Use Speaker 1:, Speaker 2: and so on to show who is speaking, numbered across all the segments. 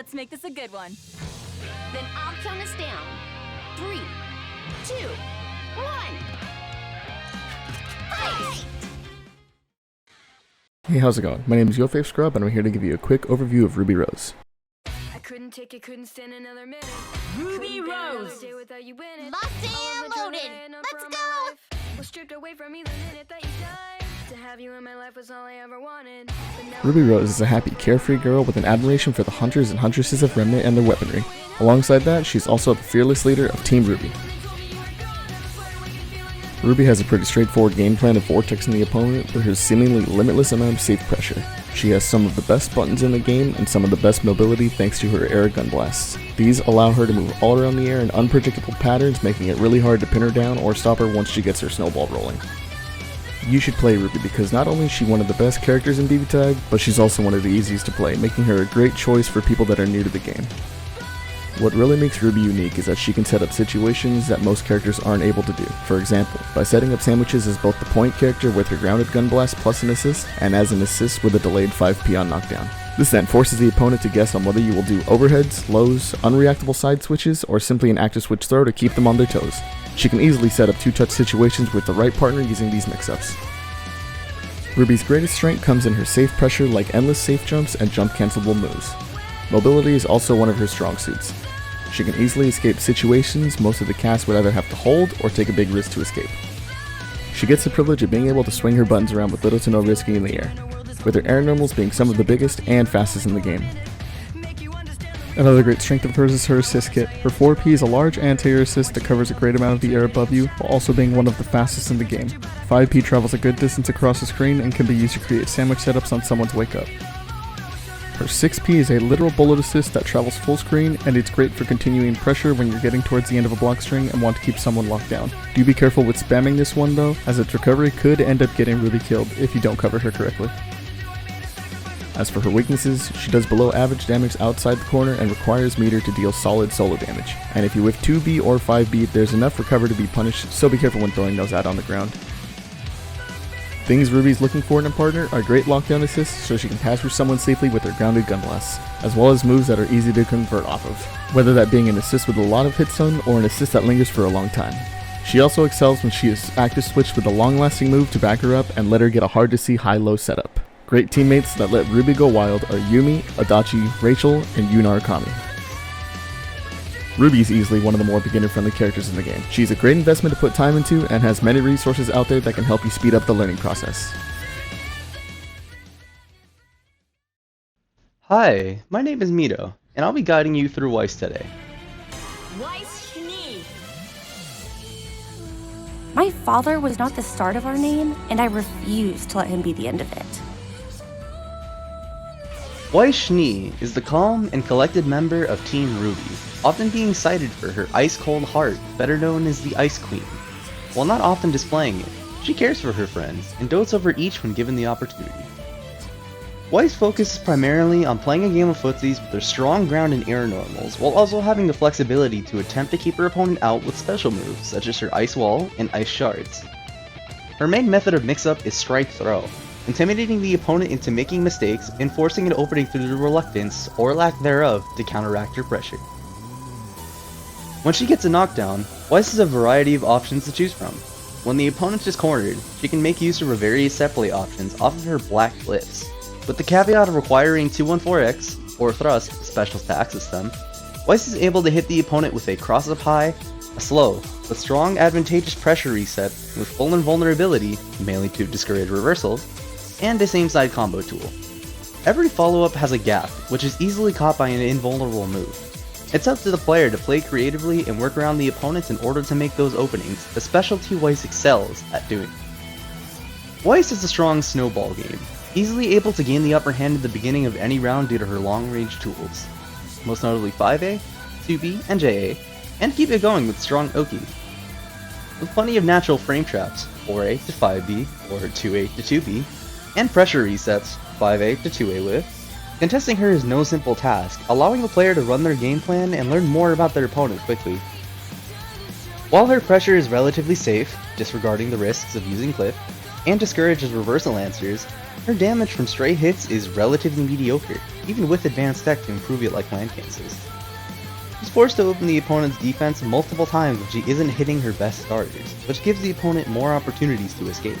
Speaker 1: Let's make this a good one.
Speaker 2: Then I'll count us down. 3, 2, 1. Fight!
Speaker 3: Hey, how's it going? My name is YoFave Scrub, and I'm here to give you a quick overview of Ruby Rose.
Speaker 4: I couldn't take it, couldn't stand another minute.
Speaker 1: Ruby Rose!
Speaker 2: Locked and loaded. Let's go!
Speaker 4: Was stripped away from me the minute that you died. To have you in my life was all I ever wanted. But now
Speaker 3: Ruby Rose is a happy, carefree girl with an admiration for the hunters and huntresses of Remnant and their weaponry. Alongside that, she's also the fearless leader of Team RWBY. RWBY has a pretty straightforward game plan of vortexing the opponent with her seemingly limitless amount of safe pressure. She has some of the best buttons in the game and some of the best mobility thanks to her air gun blasts. These allow her to move all around the air in unpredictable patterns, making it really hard to pin her down or stop her once she gets her snowball rolling. You should play RWBY because not only is she one of the best characters in BBTag, but she's also one of the easiest to play, making her a great choice for people that are new to the game. What really makes RWBY unique is that she can set up situations that most characters aren't able to do. For example, by setting up sandwiches as both the point character with her grounded gun blast plus an assist, and as an assist with a delayed 5p on knockdown. This then forces the opponent to guess on whether you will do overheads, lows, unreactable side switches, or simply an active switch throw to keep them on their toes. She can easily set up two-touch situations with the right partner using these mix-ups. RWBY's greatest strength comes in her safe pressure like endless safe jumps and jump cancelable moves. Mobility is also one of her strong suits. She can easily escape situations most of the cast would either have to hold or take a big risk to escape. She gets the privilege of being able to swing her buttons around with little to no risking in the air, with her air normals being some of the biggest and fastest in the game.
Speaker 5: Another great strength of hers is her assist kit. Her 4P is a large anti-air assist that covers a great amount of the air above you, while also being one of the fastest in the game. 5P travels a good distance across the screen and can be used to create sandwich setups on someone's wake up. Her 6P is a literal bullet assist that travels full screen, and it's great for continuing pressure when you're getting towards the end of a block string and want to keep someone locked down. Do be careful with spamming this one though, as its recovery could end up getting RWBY killed if you don't cover her correctly. As for her weaknesses, she does below average damage outside the corner and requires meter to deal solid solo damage. And if you whiff 2B or 5B, there's enough recover to be punished, so be careful when throwing those out on the ground. Things RWBY's looking for in a partner are great lockdown assists so she can pass through someone safely with her grounded gun blasts, as well as moves that are easy to convert off of, whether that being an assist with a lot of hit stun or an assist that lingers for a long time. She also excels when she is active switched with a long-lasting move to back her up and let her get a hard-to-see high-low setup. Great teammates that let RWBY go wild are Yumi, Adachi, Rachel, and Yuna Arkami. RWBY is easily one of the more beginner-friendly characters in the game. She's a great investment to put time into and has many resources out there that can help you speed up the learning process.
Speaker 6: Hi, my name is Mito, and I'll be guiding you through Weiss today.
Speaker 1: Weiss.
Speaker 7: My father was not the start of our name, and I refuse to let him be the end of it.
Speaker 6: Weiss is the calm and collected member of Team RWBY, often being cited for her ice-cold heart, better known as the Ice Queen. While not often displaying it, she cares for her friends and dotes over each when given the opportunity. Weiss focuses primarily on playing a game of footsies with her strong ground and air normals, while also having the flexibility to attempt to keep her opponent out with special moves such as her Ice Wall and Ice Shards. Her main method of mix-up is Strike Throw, intimidating the opponent into making mistakes and forcing an opening through the reluctance, or lack thereof, to counteract her pressure. When she gets a knockdown, Weiss has a variety of options to choose from. When the opponent is cornered, she can make use of her various set play options off of her black glyphs. With the caveat of requiring 214X, or thrust, specials to access them, Weiss is able to hit the opponent with a cross-up high, a slow, but strong advantageous pressure reset with full invulnerability, mainly to discourage reversals, and a same-side combo tool. Every follow-up has a gap, which is easily caught by an invulnerable move. It's up to the player to play creatively and work around the opponents in order to make those openings, a specialty Weiss excels at doing. Weiss is a strong snowball game, easily able to gain the upper hand at the beginning of any round due to her long-range tools, most notably 5A, 2B, and JA, and keep it going with strong Oki. With plenty of natural frame traps, 4A to 5B, or 2A to 2B, and pressure resets, 5A to 2A with, contesting her is no simple task, allowing the player to run their game plan and learn more about their opponent quickly. While her pressure is relatively safe, disregarding the risks of using Cliff, and discourages reversal answers, Her damage from stray hits is relatively mediocre, even with advanced tech to improve it like land cancels. She's forced to open the opponent's defense multiple times when she isn't hitting her best starters, which gives the opponent more opportunities to escape.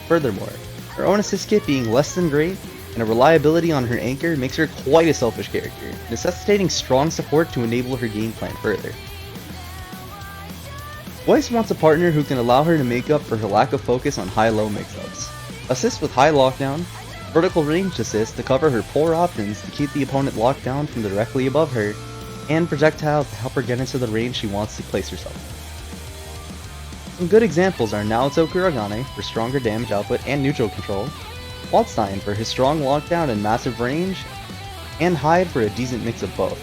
Speaker 6: Furthermore, her own assist kit being less than great, and a reliability on her anchor makes her quite a selfish character, necessitating strong support to enable her game plan further. Weiss wants a partner who can allow her to make up for her lack of focus on high-low mix-ups. Assist with high lockdown, vertical ranged assist to cover her poor options to keep the opponent locked down from directly above her, and projectiles to help her get into the range she wants to place herself in. Some good examples are Naoto Kuragane for stronger damage output and neutral control, Waldstein for his strong lockdown and massive range, and Hyde for a decent mix of both.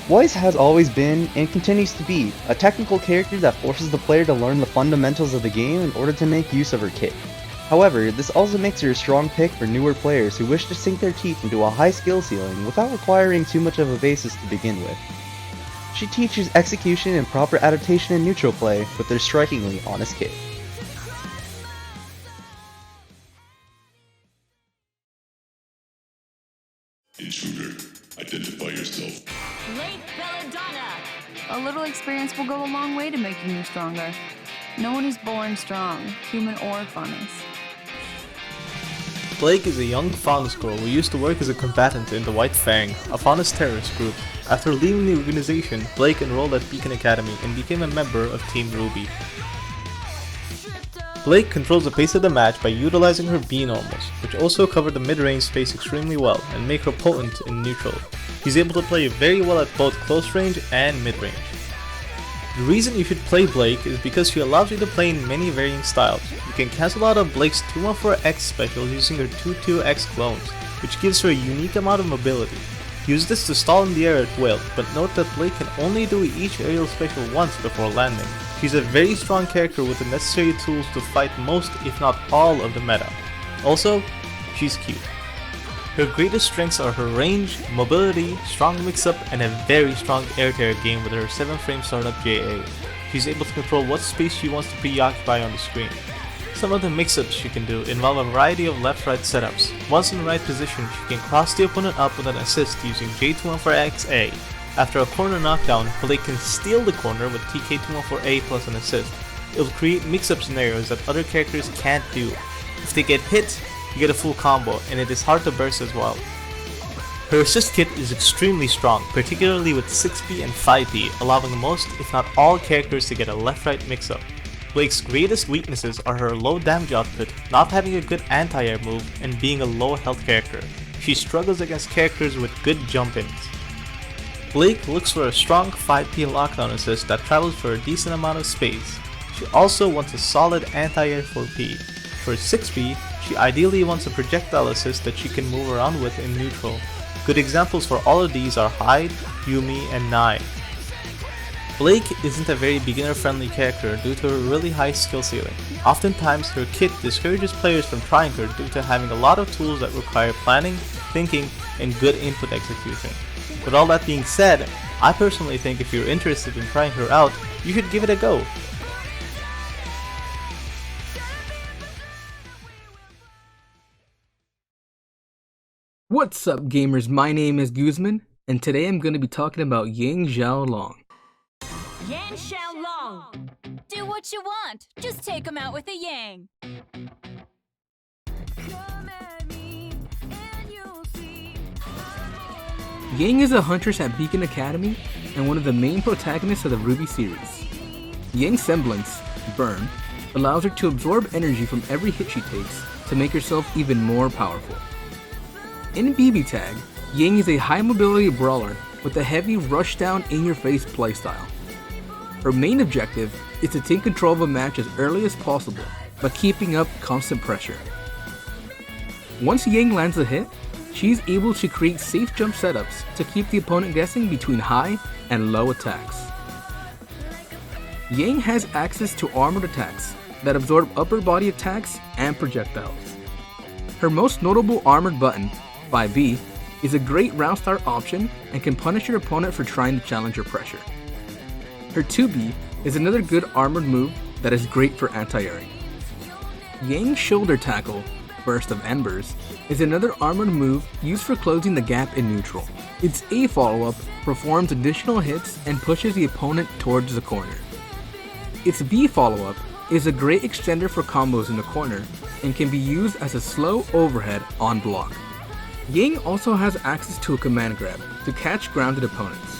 Speaker 6: Weiss has always been, and continues to be, a technical character that forces the player to learn the fundamentals of the game in order to make use of her kit. However, this also makes her a strong pick for newer players who wish to sink their teeth into a high skill ceiling without requiring too much of a basis to begin with. She teaches execution and proper adaptation in neutral play with their strikingly honest kit.
Speaker 8: Intruder, identify yourself.
Speaker 1: Late Belladonna.
Speaker 9: A little experience will go a long way to making you stronger. No one is born strong, human or Faunus.
Speaker 10: Blake is a young Faunus girl who used to work as a combatant in the White Fang, a Faunus terrorist group. After leaving the organization, Blake enrolled at Beacon Academy and became a member of Team RWBY. Blake controls the pace of the match by utilizing her B normals, which also cover the mid-range space extremely well and make her potent in neutral. She's able to play very well at both close range and mid-range. The reason you should play Blake is because she allows you to play in many varying styles. You can cancel out of Blake's 214X special using her 22X clones, which gives her a unique amount of mobility. Use this to stall in the air at will, but note that Blake can only do each aerial special once before landing. She's a very strong character with the necessary tools to fight most, if not all, of the meta. Also, she's cute. Her greatest strengths are her range, mobility, strong mix-up, and a very strong air-to-air game with her 7-frame startup JA. She's able to control what space she wants to preoccupy on the screen. Some of the mix-ups she can do involve a variety of left-right setups. Once in the right position, she can cross the opponent up with an assist using J214XA. After a corner knockdown, Blake can steal the corner with TK214A plus an assist. It will create mix-up scenarios that other characters can't do. If they get hit, you get a full combo, and it is hard to burst as well. Her assist kit is extremely strong, particularly with 6P and 5P, allowing most, if not all characters to get a left-right mix-up. Blake's greatest weaknesses are her low damage output, not having a good anti-air move, and being a low health character. She struggles against characters with good jump-ins. Blake looks for a strong 5P lockdown assist that travels for a decent amount of space. She also wants a solid anti-air 4P. For 6P, she ideally wants a projectile assist that she can move around with in neutral. Good examples for all of these are Hyde, Yumi, and Nai. Blake isn't a very beginner-friendly character due to her really high skill ceiling. Oftentimes, her kit discourages players from trying her due to having a lot of tools that require planning, thinking, and good input execution. With all that being said, I personally think if you're interested in trying her out, you should give it a go.
Speaker 11: What's up gamers, my name is Guzman, and today I'm going to be talking about Yang Xiaolong.
Speaker 1: Yang Xiaolong. Do what you want. Just take him out with a yang.
Speaker 11: Yang is a huntress at Beacon Academy and one of the main protagonists of the RWBY series. Yang's semblance, Burn, allows her to absorb energy from every hit she takes to make herself even more powerful. In BBTag, Yang is a high mobility brawler with a heavy rush down in your face playstyle. Her main objective is to take control of a match as early as possible by keeping up constant pressure. Once Yang lands a hit, she is able to create safe jump setups to keep the opponent guessing between high and low attacks. Yang has access to armored attacks that absorb upper body attacks and projectiles. Her most notable armored button, 5B, is a great round start option and can punish your opponent for trying to challenge your pressure. Her 2B is another good armored move that is great for anti-airing. Yang's shoulder tackle, Burst of Embers, is another armored move used for closing the gap in neutral. Its A follow-up performs additional hits and pushes the opponent towards the corner. Its B follow-up is a great extender for combos in the corner and can be used as a slow overhead on block. Yang also has access to a command grab to catch grounded opponents.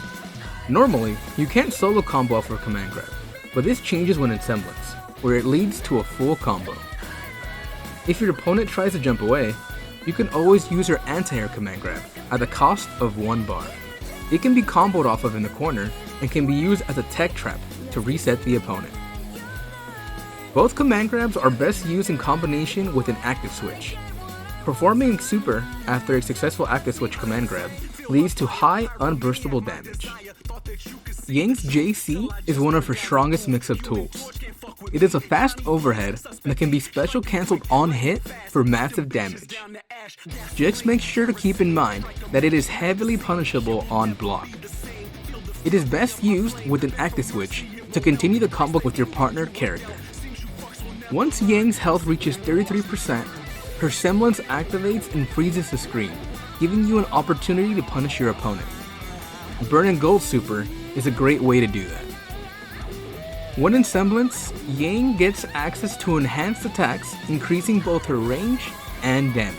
Speaker 11: Normally, you can't solo combo off of a command grab, but this changes when in Semblance, where it leads to a full combo. If your opponent tries to jump away, you can always use her anti-air command grab at the cost of 1 bar. It can be comboed off of in the corner and can be used as a tech trap to reset the opponent. Both command grabs are best used in combination with an active switch. Performing super after a successful active switch command grab leads to high unburstable damage. Yang's JC is one of her strongest mix-up tools. It is a fast overhead that can be special cancelled on hit for massive damage. Just make sure to keep in mind that it is heavily punishable on block. It is best used with an active switch to continue the combo with your partner character. Once Yang's health reaches 33%, her semblance activates and freezes the screen, giving you an opportunity to punish your opponent. Burn and Gold Super is a great way to do that. When in Semblance, Yang gets access to enhanced attacks, increasing both her range and damage.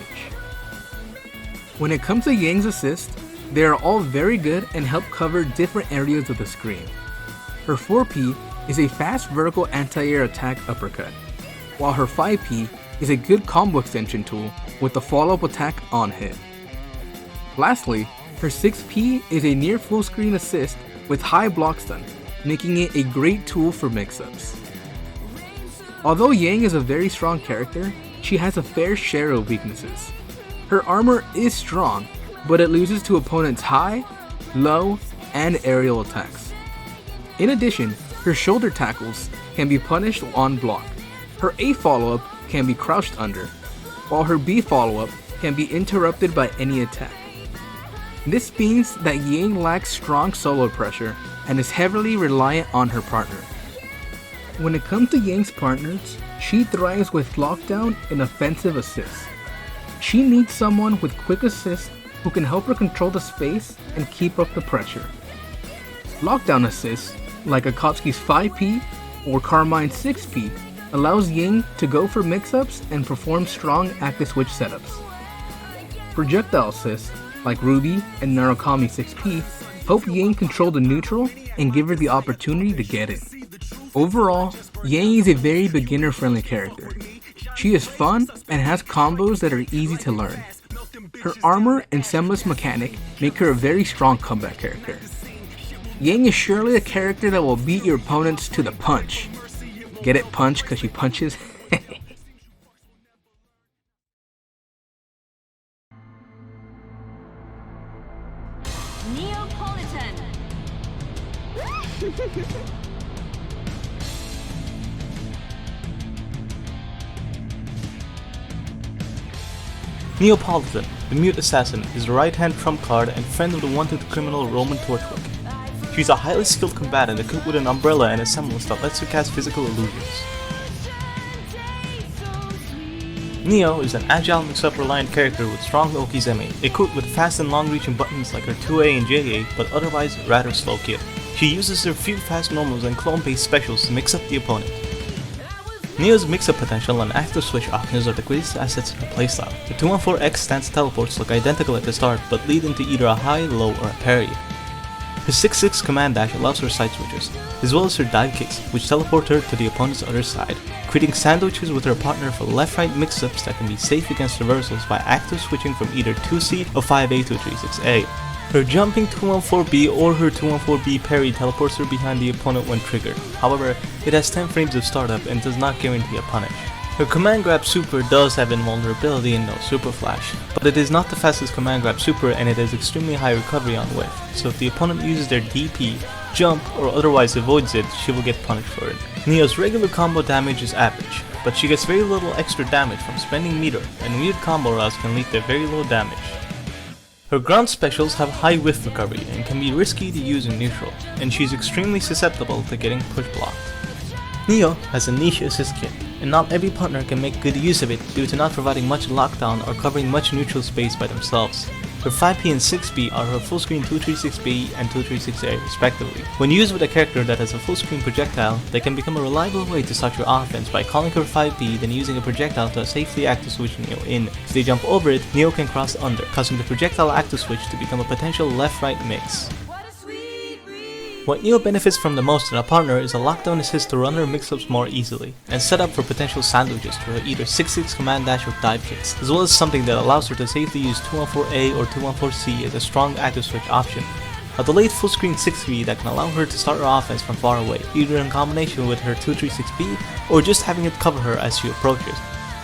Speaker 11: When it comes to Yang's assist, they are all very good and help cover different areas of the screen. Her 4P is a fast vertical anti-air attack uppercut, while her 5P is a good combo extension tool with the follow-up attack on hit. Lastly, her 6P is a near full screen assist with high block stun, making it a great tool for mix-ups. Although Yang is a very strong character, she has a fair share of weaknesses. Her armor is strong, but it loses to opponents' high, low, and aerial attacks. In addition, her shoulder tackles can be punished on block. Her A follow-up can be crouched under, while her B follow-up can be interrupted by any attack. This means that Yang lacks strong solo pressure and is heavily reliant on her partner. When it comes to Yang's partners, she thrives with lockdown and offensive assists. She needs someone with quick assists who can help her control the space and keep up the pressure. Lockdown assists, like Akatsuki's 5P or Carmine's 6P, allows Yang to go for mix-ups and perform strong active switch setups. Projectile assists, like RWBY and Narukami 6P, help Yang control the neutral and give her the opportunity to get it. Overall, Yang is a very beginner-friendly character. She is fun and has combos that are easy to learn. Her armor and semblance mechanic make her a very strong comeback character. Yang is surely a character that will beat your opponents to the punch. Get it, punch, cause she punches?
Speaker 1: Neapolitan.
Speaker 10: Neapolitan, the mute assassin, is a right-hand trump card and friend of the wanted criminal Roman Torchwick. She's a highly skilled combatant equipped with an umbrella and a semblance that lets her cast physical illusions. Neo is an agile mix-up reliant character with strong Okizeme, equipped with fast and long-reaching buttons like her 2A and JA, but otherwise rather slow kid. She uses her few fast normals and clone-based specials to mix up the opponent. Neo's mix-up potential and active switch options are the greatest assets in her playstyle. The 214X stance teleports look identical at the start, but lead into either a high, low, or a parry. Her 6-6 command dash allows her side switches, as well as her dive kicks, which teleport her to the opponent's other side, creating sandwiches with her partner for left-right mix-ups that can be safe against reversals by active switching from either 2C or 5A to 3-6A. Her jumping 214B or her 214B parry teleports her behind the opponent when triggered. However, it has 10 frames of startup and does not guarantee a punish. Her command grab super does have invulnerability and no super flash, but it is not the fastest command grab super and it has extremely high recovery on whiff, so if the opponent uses their DP, jump, or otherwise avoids it, she will get punished for it. Neo's regular combo damage is average, but she gets very little extra damage from spending meter, and weird combo routes can lead to very low damage. Her ground specials have high whiff recovery and can be risky to use in neutral, and she's extremely susceptible to getting push blocked. Neo has a niche assist kit, and not every partner can make good use of it due to not providing much lockdown or covering much neutral space by themselves. Her 5P and 6P are her full screen 236B and 236A respectively. When used with a character that has a full screen projectile, they can become a reliable way to start your offense by calling her 5P, then using a projectile to safely active switch Neo in. If they jump over it, Neo can cross under, causing the projectile active switch to become a potential left-right mix. What Neo benefits from the most in a partner is a lockdown assist to run her mix-ups more easily, and set up for potential sandwiches to her either 6-6 command dash or dive kicks, as well as something that allows her to safely use 214A or 214C as a strong active switch option. A delayed full screen 6V that can allow her to start her offense from far away, either in combination with her 236B or just having it cover her as she approaches,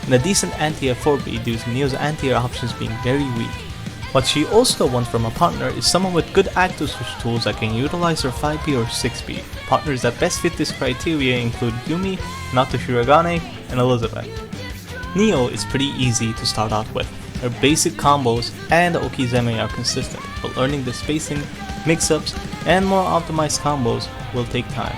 Speaker 10: and a decent anti-air 4B due to Neo's anti-air options being very weak. What she also wants from a partner is someone with good active switch tools that can utilize her 5P or 6P. Partners that best fit this criteria include Yumi, Nato Hiragane, and Elizabeth. Neo is pretty easy to start out with. Her basic combos and Okizeme are consistent, but learning the spacing, mix-ups, and more optimized combos will take time.